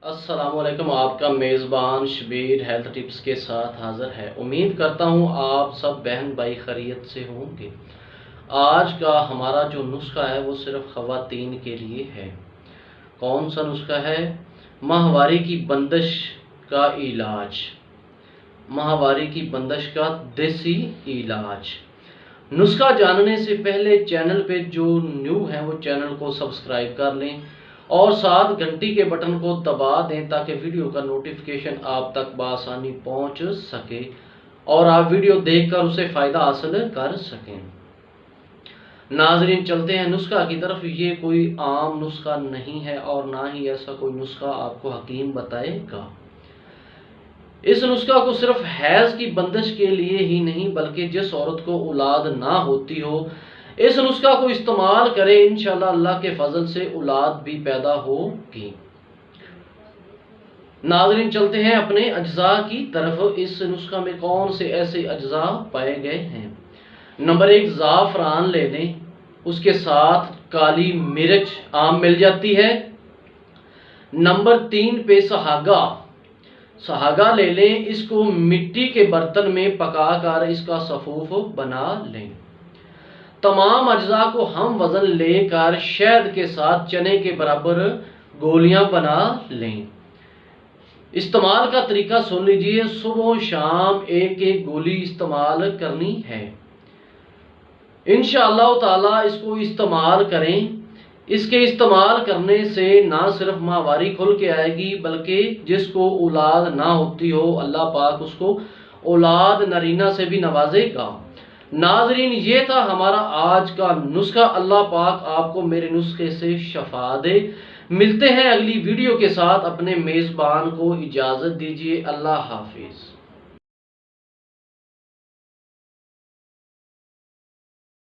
السلام علیکم، آپ کا میزبان شبیر ہیلتھ ٹپس کے ساتھ حاضر ہے۔ امید کرتا ہوں آپ سب بہن بھائی خیریت سے ہوں گے۔ آج کا ہمارا جو نسخہ ہے وہ صرف خواتین کے لیے ہے۔ کون سا نسخہ ہے؟ ماہواری کی بندش کا علاج۔ ماہواری کی بندش کا دیسی علاج۔ نسخہ جاننے سے پہلے چینل پہ جو نیو ہیں وہ چینل کو سبسکرائب کر لیں اور ساتھ گھنٹی کے بٹن کو دبا دیں تاکہ ویڈیو کا نوٹیفیکیشن آپ تک بآسانی پہنچ سکے اور آپ ویڈیو دیکھ کر اسے فائدہ حاصل کر سکیں۔ ناظرین، چلتے ہیں نسخہ کی طرف۔ یہ کوئی عام نسخہ نہیں ہے اور نہ ہی ایسا کوئی نسخہ آپ کو حکیم بتائے گا۔ اس نسخہ کو صرف حیض کی بندش کے لیے ہی نہیں بلکہ جس عورت کو اولاد نہ ہوتی ہو اس نسخہ کو استعمال کریں، انشاءاللہ اللہ کے فضل سے اولاد بھی پیدا ہوگی۔ ناظرین، چلتے ہیں اپنے اجزاء کی طرف۔ اس نسخہ میں کون سے ایسے اجزاء پائے گئے ہیں؟ نمبر 1، زعفران لے لیں، اس کے ساتھ کالی مرچ عام مل جاتی ہے۔ نمبر 3 پہ سہاگا لے لیں، اس کو مٹی کے برتن میں پکا کر اس کا سفوف بنا لیں۔ تمام اجزاء کو ہم وزن لے کر شہد کے ساتھ چنے کے برابر گولیاں بنا لیں۔ استعمال کا طریقہ سن لیجئے۔ صبح و شام ایک ایک گولی استعمال کرنی ہے۔ انشاءاللہ تعالی اس کو استعمال کریں۔ اس کے استعمال کرنے سے نہ صرف ماہواری کھل کے آئے گی بلکہ جس کو اولاد نہ ہوتی ہو اللہ پاک اس کو اولاد نرینہ سے بھی نوازے گا۔ ناظرین، یہ تھا ہمارا آج کا نسخہ۔ اللہ پاک آپ کو میرے نسخے سے شفا دے۔ ملتے ہیں اگلی ویڈیو کے ساتھ۔ اپنے میزبان کو اجازت دیجیے۔ اللہ حافظ۔